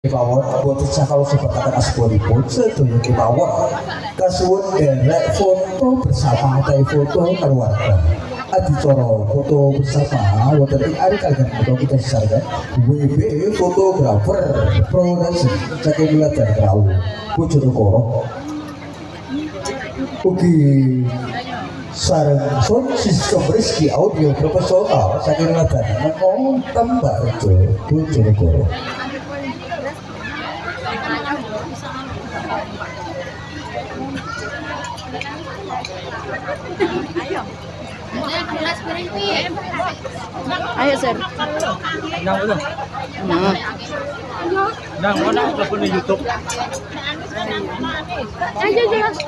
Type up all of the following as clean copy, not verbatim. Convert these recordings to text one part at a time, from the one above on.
kemawon boten sakala sebataken asmanipun sedaya kemawon kasuwun derek foto bersama utawi foto keluarga adicara foto bersama wonten ing ari kaliyan foto kita sesarkan WB fotografer produksi saking Wiladan Krawu Bojonegoro ugi sareng sound system Rizky audio profesional saking Wiladan Tembak Rejo Bojonegoro. Ayo, Sir. Nah, mana upload di YouTube? Ayo, jelas.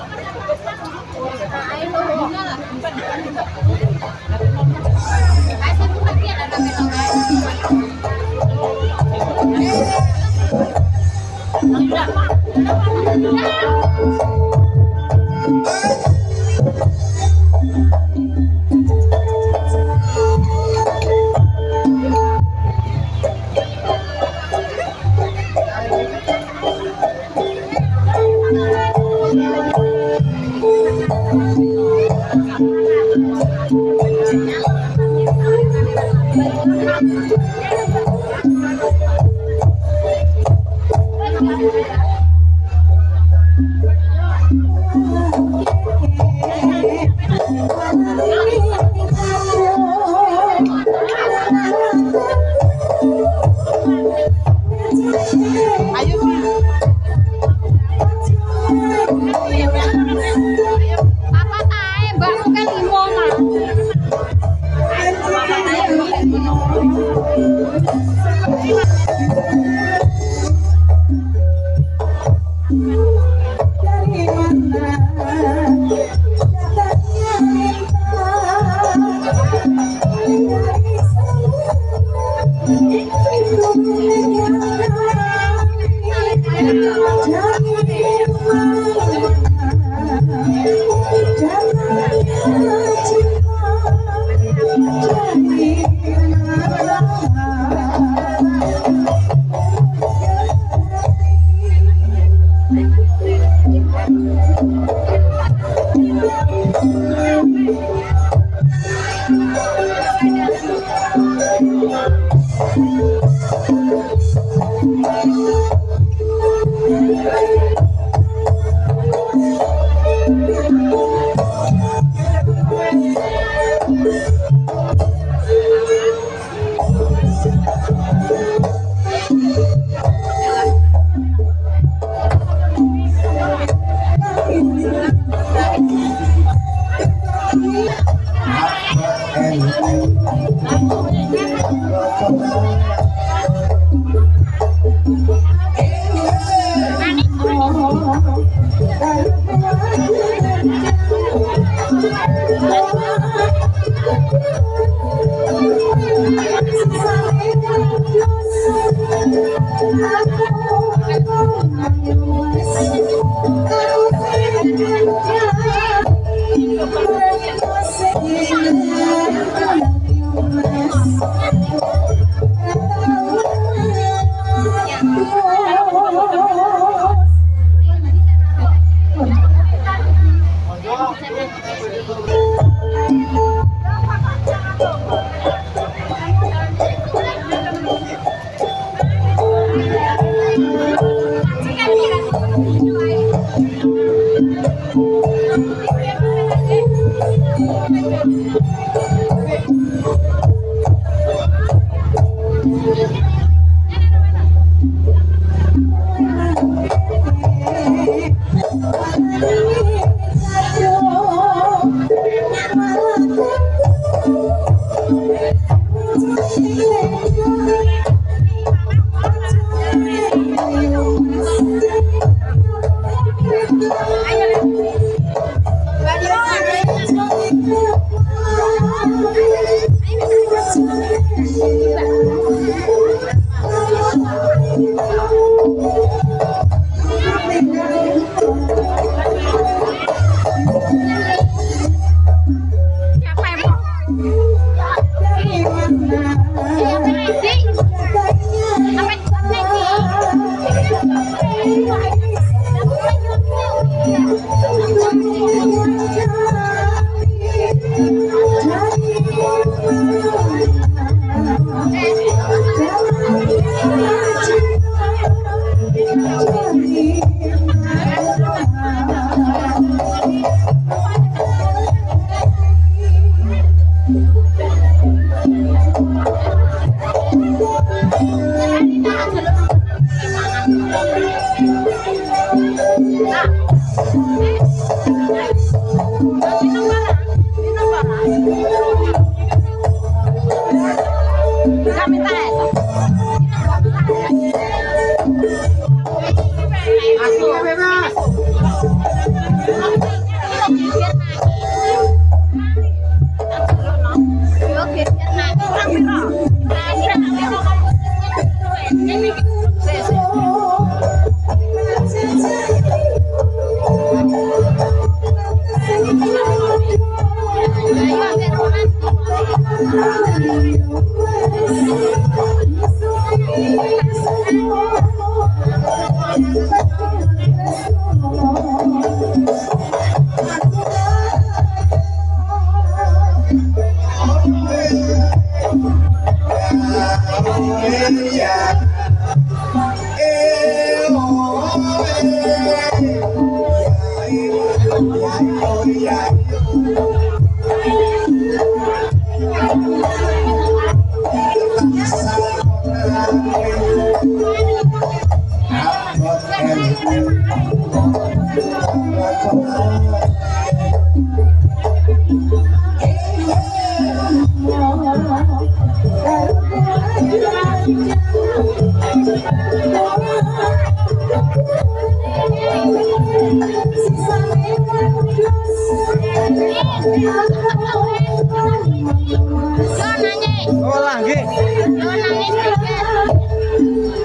Oh lagi.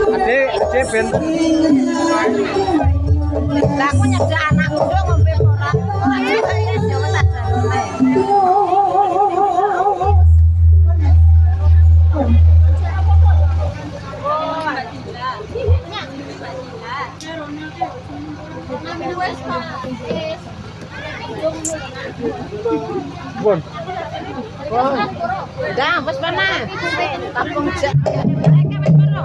Ade ben. Lah aku nyedek anakku dong ngombe ora. Ora ya Jawa tak jalone. Bon. Dah, wis mana? Tampung jak. Mereka wis paro.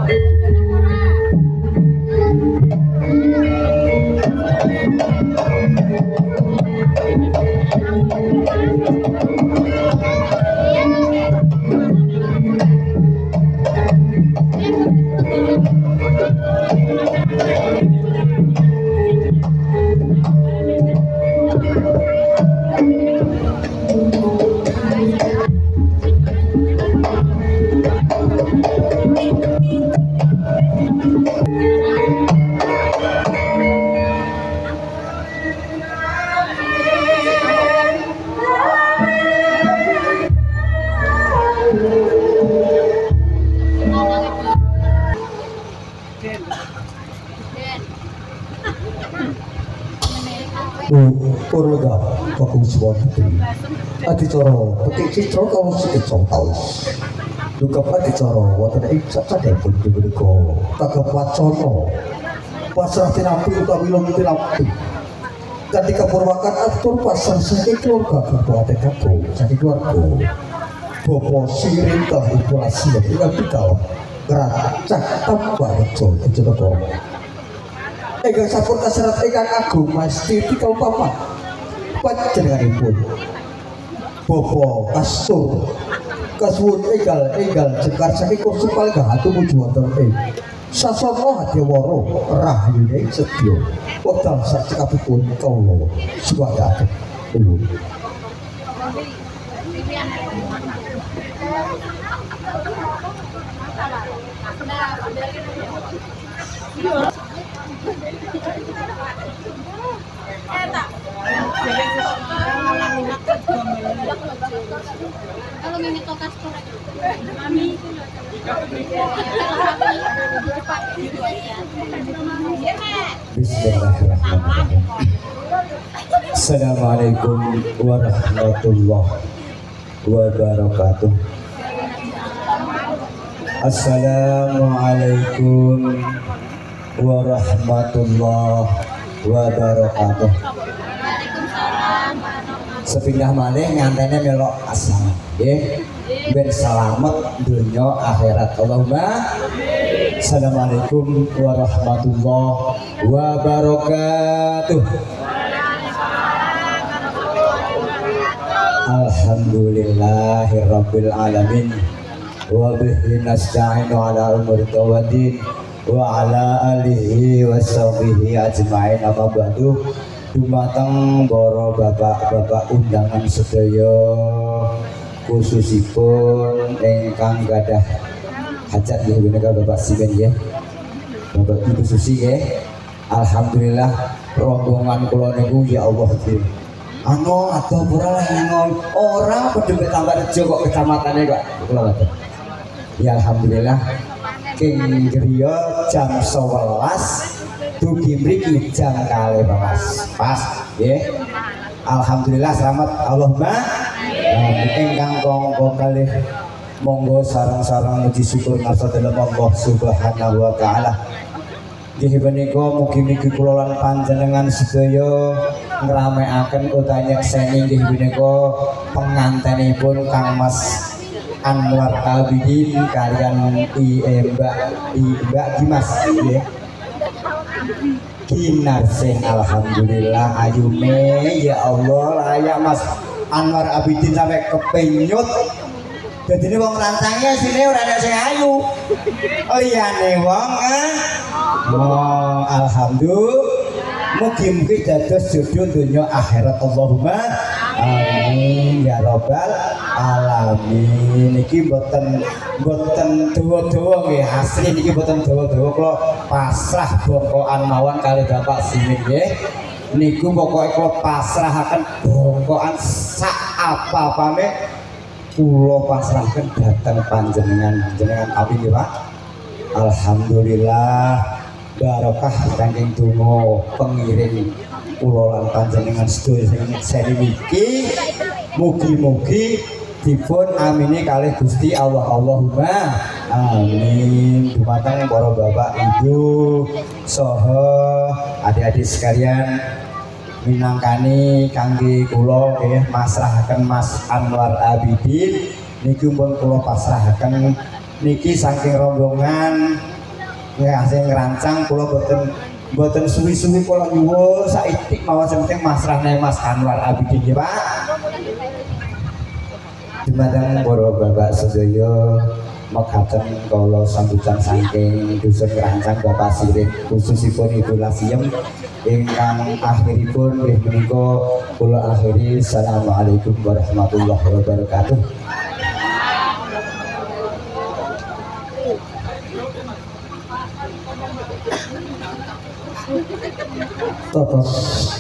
Purwoda Kakung Suwon Putri adicara petik citra kaum sekecong taus duka adicara wonten ing cacahipun punika kagem wacana pasrah tinampi utawi lung tinampi kanthi kapurwakan atur pasar saking keluarga Kabupaten Kakung saking keluarga Bapak Sirintah Impulasi ingkang bidal Keracak Tambah Rejo Bojonegoro ingkang sampun kaserat ingkang agung mesti tikal papat panjenenganipun Bapak Kastur kasuwun enggal jengkar saking kursi palenggahan tumuju wonten ing Sasana Hadyawara rahayune sedya wekdal sakcekapipun kawula suwadaken nuwun. Kalau ingin tokas korek, mami. Bismillahirrahmanirrahim. Assalamualaikum warahmatullahi wabarakatuh. Assalamualaikum warahmatullahi wabarakatuh. Sepindah malih ngantene melok asal nggih ben selamat dunya akhirat. Allahumma Assalamualaikum warahmatullahi wabarakatuh. Alhamdulillahirabbil alamin wa bihi nasta'inu ala umuri tawadin wa ala alihi washabihi ajmain amma ba'du. Dumateng para bapak-bapak undangan sedaya khususipun ingkang gadah hajat nggih menika Bapak Simen nggih. Bapak Ibu Susi nggih. Alhamdulillah rombongan kula niku ya Allah nggih. Atau pura lah orang penduduk tambah rejo kok kecamatannya kok kula ngoten. Ya alhamdulillah King griya jam 11 dugi mriki jam 12 pas nggih. Alhamdulillah selamat Allahumma ingkang kongko kalih monggo sareng-sareng muji syukur nasa dalam Allah Subhanahu wa taala. Nggih menika mugi-mugi kula lan panjenengan sedaya ngramekaken utawi nyekseni nggih menika pengantenipun Kang Mas Anwar Abidin kalian Mbak Dimas nggih. Kinarsih alhamdulillah ayume ya Allah layak Mas Anwar Abidin sampai kepenyut. Jadi ini wong rantangnya sini ora ada sing ayu. Oh iya nih wong alhamdulillah. Mugi-mugi dados jodoh dunia akhirat Allahumma amin ya robbal alamin. Niki boten dawa-dawa nggih, asli niki boten dawa-dawa kula pasrah bokokan mawon kali Bapak Simin nggih. Niku pokoke kula pasrahaken bokokan sak apa-apane kula pasrahaken dhateng panjenengan api nggih Pak. Alhamdulillah barokah saking donga pengiring kula lan panjenengan sedaya sing nyekseni niki mugi-mugi dipun amini kalih Gusti Allah Allahumma amin. Dumateng para bapak ibu saha adik-adik sekalian minangkani kangge kula nggih masrahaken Mas Anwar Abidin niki pun kula pasrahaken niki saking rombongan nggih sing ngerancang kula boten suwi-suwi kula nyuwun saitik mawon penting masrahne Mas Anwar Abidin nggih Pak. Dumateng para bapak sedaya mekaten kula sambutan saking dusun ngerancang Bapak Sirin khususipun Ibu Lasiem ingkang akhiripun nggih menika kula akhiri. Assalamualaikum warahmatullahi wabarakatuh. Tatas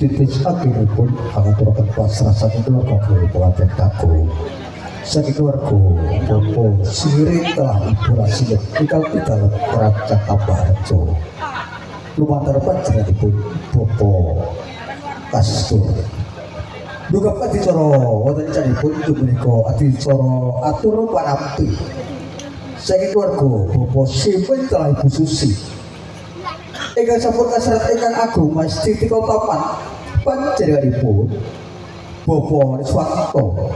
titis akhiripun pangaturaken pasrah saking keluarga Kabupaten Kago. Saking keluarga Bapak Sirin telah Ibu Rasiyah ingkang pidalem Kerajaan Kabarjo. Lumantar panjenenganipun Bapak Kastur. Duga adicara wonten canipun inggih menika adicara atur panampi. Saking keluarga Bapak Simin telah Ibu Susi ingkang sampun kasrat ingkang agung Mas Titi Papan panjenenganipun Bapak Riswanto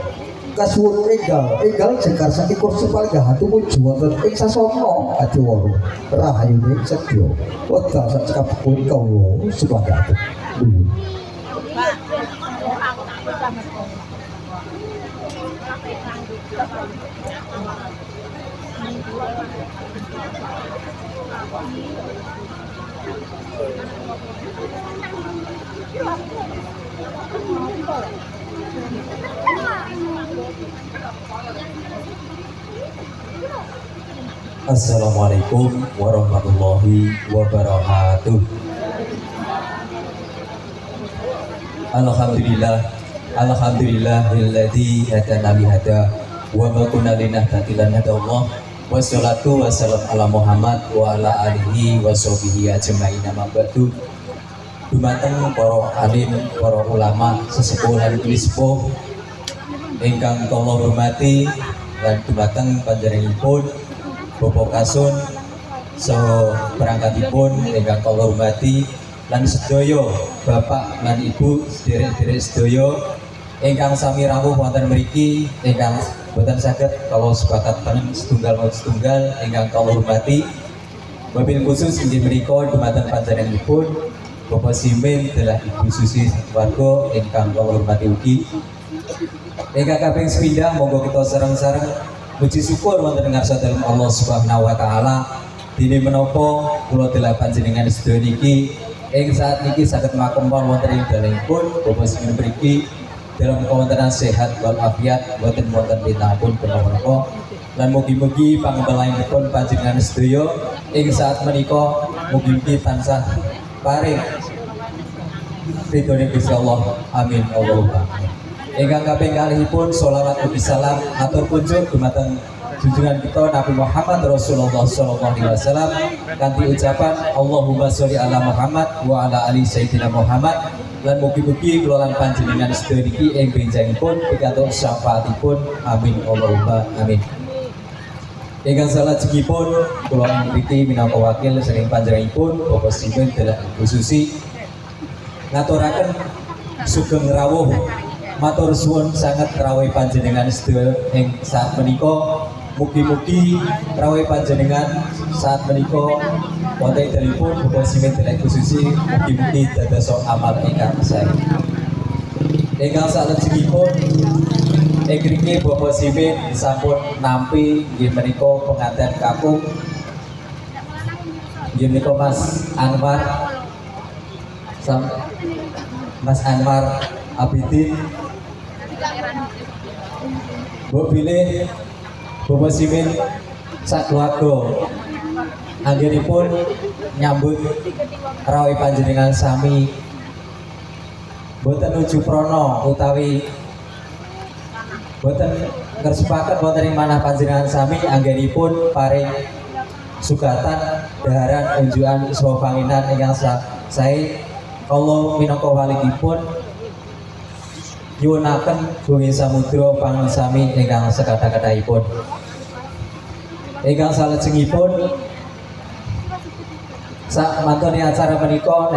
kasuwun enggal jengkar saking kursi palenggahan tumuju wonten ing sasana adiwara rahayune sedya wekdal sakabehipun kawula supados nuwun. Assalamualaikum warahmatullahi wabarakatuh. Alhamdulillahilladzi hadana li hada wa ma kunna linahtadiya lana Allah. Wassalatu wassalamu ala Muhammad wa ala alihi wa sahbihi ajmain amma ba'du. Dumateng para alim, para ulama, sesepuh lan sepuh ingkang kula hormati lan dumateng panjenenganipun Bapak Kasun saha perangkatipun ingkang kula hormati lan sedaya Bapak lan Ibu sederek-sederek sedaya ingkang sami rawuh wonten mriki ingkang boten saged kalau sepakat setunggal ingkang kula hormati. Wabil khusus inggih menika dumateng panjenenganipun Bapak Simin telah Ibu Susi warga ingkang kula hormati ugi. Ingkang kaping sepindhah monggo kita sareng-sareng muji syukur wonten ngarsa dalem Allah Subhanahu wa taala dene menapa kula delok panjenengan sedaya niki ing saat niki saged makempal wonten ing dalemipun Bapak Simin mriki dalam kawontenan sehat wal afiat boten wonten ditangpun punapa lan mugi-mugi pangembalanipun panjenengan sedaya ing saat menika mugi-mugi tansah paring ridhone Gusti Allah. Amin Allahumma. Ingkang kaping kalihipun sholawat ugi salam atur kunjuk dumateng junjungan kita Nabi Muhammad Rasulullah sallallahu alaihi wasallam kanthi ucapan Allahumma sholli ala Muhammad wa ala ali sayyidina Muhammad lan mugi-mugi kula lan panjenengan sedaya niki ing benjangipun pikantuk syafaatipun. Amin Allahumma amin. Ingkang salajengipun kula mriki minangka wakil saking panjenenganipun Bapak Simin Delak Susi ngaturaken sugeng rawuh matur suwun sanget rawuh panjenengan sedaya ing saat menika. Mugi-mugi rawuh panjenengan saat menika wonten dalipun Bapak Simin Delak Susi mugi-mugi dados amal ingkang sae. Ingkang salajengipun ing mriki Bapak Simin sampun nampi nggih menika pengantin kakung nggih menika Mas Anwar Mas Anwar Abidin mbok bilih Bapak Simin sak keluarga anggenipun nyambut rawuh panjenengan sami boten nuju prana utawi boten kersepaken wonten ing manah panjenengan sami anggenipun paring sugatan daharan unjukan saha panginan ingkang sae kala minangka walikipun nyuwunaken bumi samudra pangun sami ingkang sekatha-kathahipun. Ingkang salajengipun sak mantune acara menika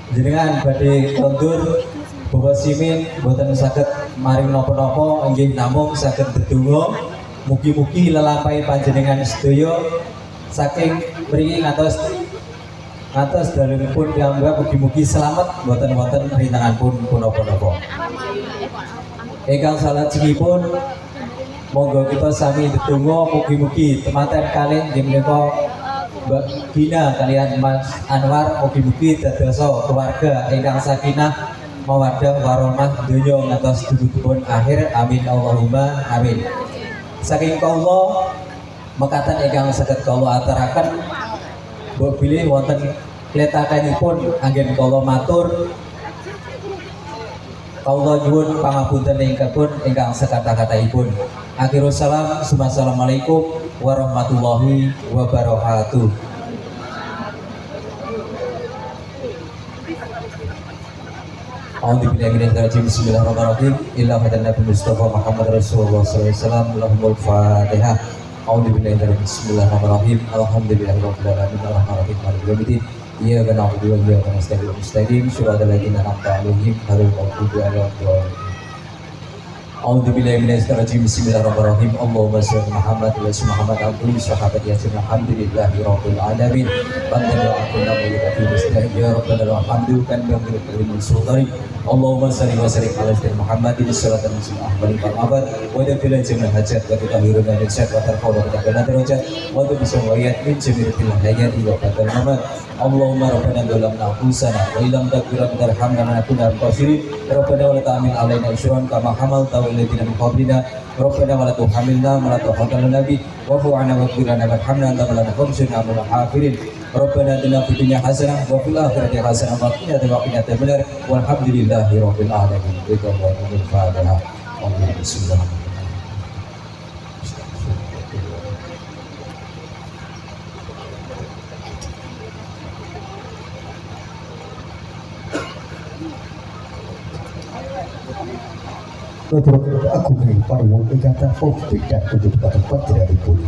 jenengan badhe kondur Bapak Simin boten saged maring napa-napa inggih namung saged ndedonga mugi-mugi lelampahe panjenengan sedaya saking mriki ngantos dalemipun piyambak mugi-mugi selamat boten wonten rintangan pun punapa-napa. Ingkang salajengipun monggo kita sami ndedonga mugi-mugi temanten kalih nggih menika Mbak Gina kalian Mas Anwar mugi-mugi dadosa keluarga ingkang sakinah mawaddah warahmah donya ngantos dudukipun akhir. Amin Allahumma amin. Saking kula mekaten ingkang saged kula aturaken mbok bilih wonten letakanipun anggen kula matur kula nyuwun pangapunten ingkang sekatha-kathahipun. Akhirus salam. Assalamualaikum warahmatullahi wabarakatuh. Bismillahirrahmanirrahim. Illa hadan Nabi Mustafa Muhammad Rasulullah sallallahu alaihi wasallam. Lahumul Fatihah. Bismillahirrahmanirrahim. Alhamdulillahirabbil alamin. Arrahmanirrahim. Maliki yaumiddin. Iyyaka na'budu wa iyyaka nasta'in. Mustaqim shiratal ladzina an'amta 'alaihim ghairil maghdubi 'alaihim waladdallin. Bismillahirrahmanirrahim. Allahumma shalli Muhammad wa ala Muhammad abduhu sahabat yasin alhamdulillahi rabbil alamin. Bandana akunna wa fi mustahi ya rabbana alhamdu kan bi kalimul sultani. Allahumma shalli wa sallim ala sayyidina Muhammadin sallallahu alaihi wasallam wal abad wa dakil jami'al hajat wa tutahhiru min syarr wa tarfa'u min darajat wa tubisawiyyat min jami'il hayati wa qatal mamat. Allahumma rabbana dhalamna anfusana wa illam taghfir lana warhamna lanakunanna minal khasirin. Rabbana wa la tahmil alaina isran kama hamaltahu alladhina min qablina. Rabbana wa la tuhammilna ma la taqata lana bihi wa'fu 'anna waghfir lana warhamna anta maulana fansurna 'alal kafirin. Rabbana atina fid dunya hasanah wa fil akhirati hasanah wa qina adzabannar. Walhamdulillahi rabbil alamin. Bismillahirrahmanirrahim. Fatihah. Bismillahirrahmanirrahim. Aku beri parwong ikatan covid dan tujuh tempat tidak dipun.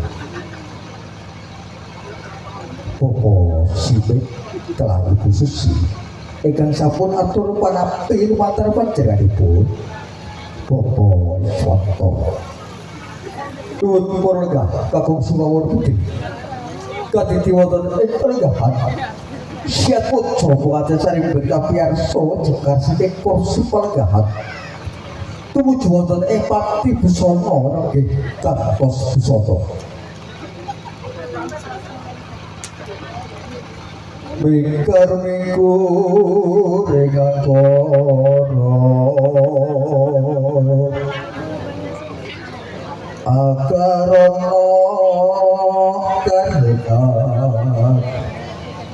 Popo Simin telah Ibu Susi. Ikan sampun atur panapi lumatar panjenenganipun. Popo Swanto. Nuwun purga kakung sumawon putih. Kaditi wonten ing penggahan. Siat putra pengantin saring berkapiarso jekar saking kursi penggahan. Tumuju wonten ing Pati Busana nggih kantos busana. mikar minggu dengan kono akarono karena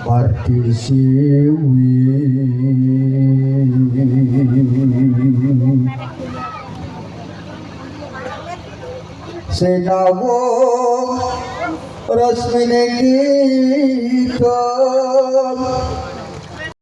marti siwi sinawung resmine kita